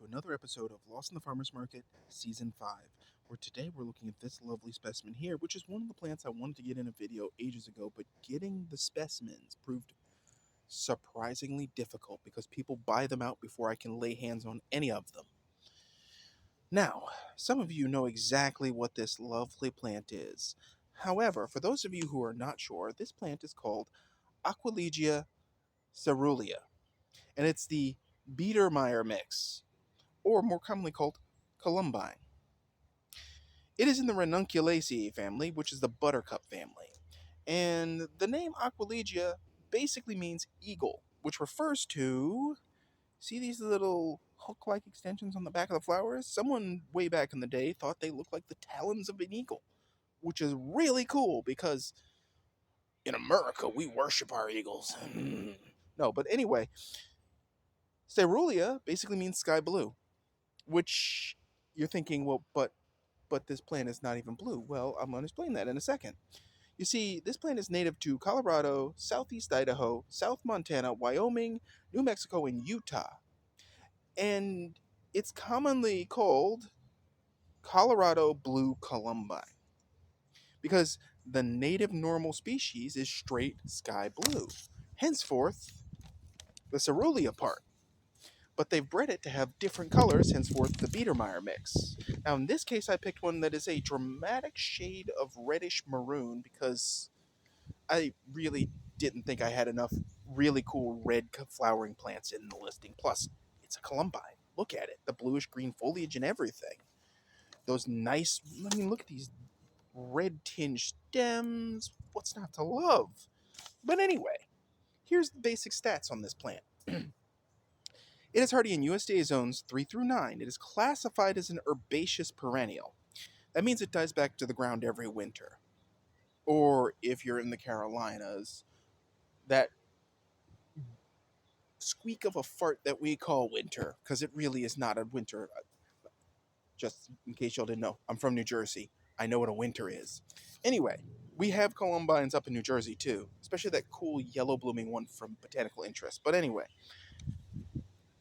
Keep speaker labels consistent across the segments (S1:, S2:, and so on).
S1: to another episode of Lost in the Farmer's Market, Season 5, where today we're looking at this lovely specimen here, which is one of the plants I wanted to get in a video ages ago, but getting the specimens proved surprisingly difficult because people buy them out before I can lay hands on any of them. Now, some of you know exactly what this lovely plant is. However, for those of you who are not sure, this plant is called Aquilegia caerulea, and it's the Biedermeier mix, or more commonly called Columbine. It is in the Ranunculaceae family, which is the Buttercup family. And the name Aquilegia basically means eagle, which refers to, see these little hook-like extensions on the back of the flowers? Someone way back in the day thought they looked like the talons of an eagle, which is really cool because in America we worship our eagles. No, but anyway, caerulea basically means sky blue, which you're thinking, well, but this plant is not even blue. Well, I'm going to explain that in a second. You see, this plant is native to Colorado, southeast Idaho, South Montana, Wyoming, New Mexico, and Utah. And it's commonly called Colorado Blue Columbine because the native normal species is straight sky blue. Henceforth, the caerulea part. But they've bred it to have different colors, henceforth the Biedermeier mix. Now, in this case, I picked one that is a dramatic shade of reddish maroon because I really didn't think I had enough really cool red flowering plants in the listing. Plus, it's a Columbine. Look at it. The bluish green foliage and everything. Those nice, I mean, look at these red tinged stems. What's not to love? But anyway, here's the basic stats on this plant. It is hardy in USDA zones 3 through 9. It is classified as an herbaceous perennial. That means it dies back to the ground every winter. Or if you're in the Carolinas, that squeak of a fart that we call winter, because it really is not a winter. Just in case y'all didn't know, I'm from New Jersey. I know what a winter is. Anyway, we have Columbines up in New Jersey too, especially that cool yellow blooming one from Botanical Interest. But anyway,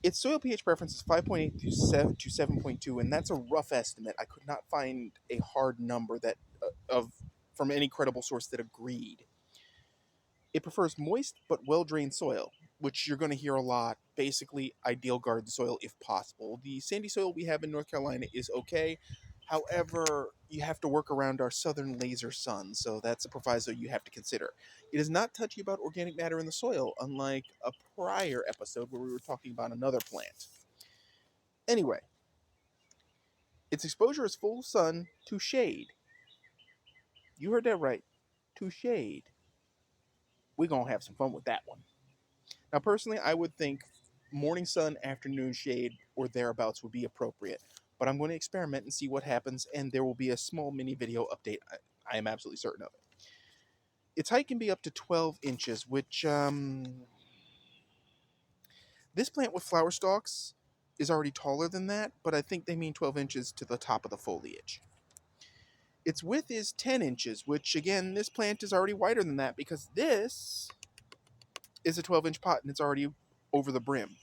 S1: its soil pH preference is 5.8 to 7.2, and that's a rough estimate. I could not find a hard number that of from any credible source that agreed. It prefers moist but well-drained soil, which you're going to hear a lot. Basically, ideal garden soil if possible. The sandy soil we have in North Carolina is okay. However, you have to work around our southern laser sun, so that's a proviso you have to consider. It is not touchy about organic matter in the soil, unlike a prior episode where we were talking about another plant. Anyway, its exposure is full sun to shade. You heard that right. To shade. We're going to have some fun with that one. Now, personally, I would think morning sun, afternoon shade, or thereabouts would be appropriate. But I'm going to experiment and see what happens, and there will be a small mini video update. I am absolutely certain of it. Its height can be up to 12 inches, which, this plant with flower stalks is already taller than that, but I think they mean 12 inches to the top of the foliage. Its width is 10 inches, which, again, this plant is already wider than that because this is a 12-inch pot and it's already over the brim.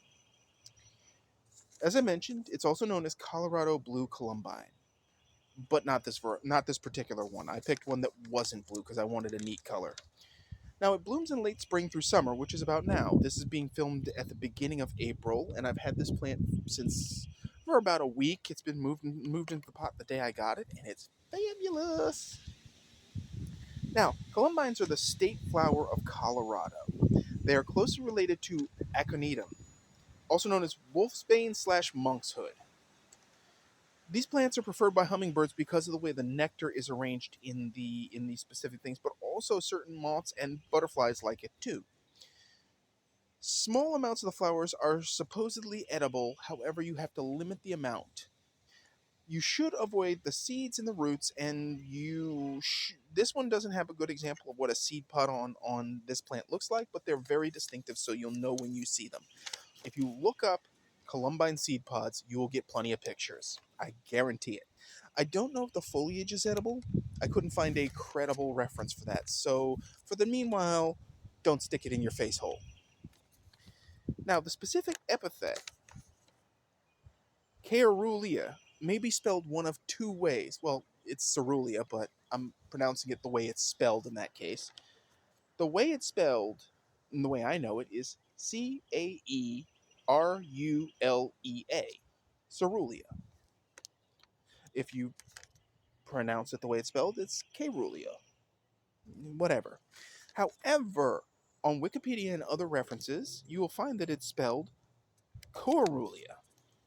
S1: As I mentioned, it's also known as Colorado Blue Columbine, but not this particular one. I picked one that wasn't blue because I wanted a neat color. Now, it blooms in late spring through summer, which is about now. This is being filmed at the beginning of April, and I've had this plant for about a week. It's been moved into the pot the day I got it, and it's fabulous. Now, columbines are the state flower of Colorado. They are closely related to aconitum, also known as wolfsbane/monkshood. These plants are preferred by hummingbirds because of the way the nectar is arranged in these specific things, but also certain moths and butterflies like it too. Small amounts of the flowers are supposedly edible, however, you have to limit the amount. You should avoid the seeds and the roots, and this one doesn't have a good example of what a seed pod on this plant looks like, but they're very distinctive, so you'll know when you see them. If you look up Columbine seed pods, you will get plenty of pictures. I guarantee it. I don't know if the foliage is edible. I couldn't find a credible reference for that. So, for the meanwhile, don't stick it in your face hole. Now, the specific epithet Caerulea may be spelled one of two ways. Well, it's cerulean, but I'm pronouncing it the way it's spelled in that case. The way it's spelled, and the way I know it, is Caerulea. Cerulea. If you pronounce it the way it's spelled, it's caerulea. Whatever. However, on Wikipedia and other references, you will find that it's spelled coerulea.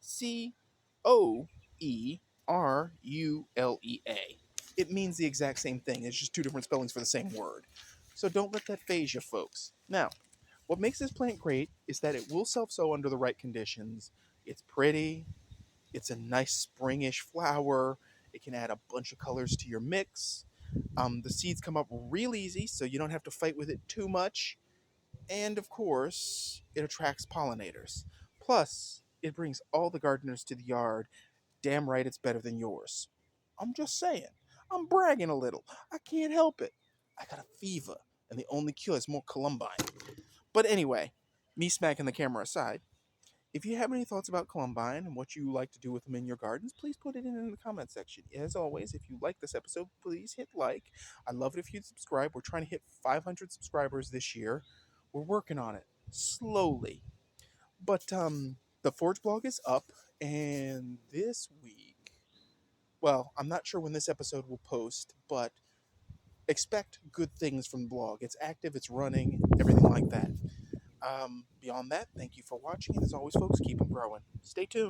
S1: Coerulea. It means the exact same thing. It's just two different spellings for the same word. So don't let that phase you, folks. Now, what makes this plant great is that it will self-sow under the right conditions. It's pretty. It's a nice springish flower. It can add a bunch of colors to your mix. The seeds come up real easy, so you don't have to fight with it too much. And of course, it attracts pollinators. Plus, it brings all the gardeners to the yard. Damn right it's better than yours. I'm just saying. I'm bragging a little. I can't help it. I got a fever, and the only cure is more Columbine. But anyway, me smacking the camera aside, if you have any thoughts about Columbine and what you like to do with them in your gardens, please put it in the comment section. As always, if you like this episode, please hit like. I'd love it if you'd subscribe. We're trying to hit 500 subscribers this year. We're working on it slowly. But the Forge blog is up, and this week, well, I'm not sure when this episode will post, but expect good things from the blog. It's active, it's running, everything like that. Beyond that, thank you for watching, and as always, folks, keep them growing. Stay tuned.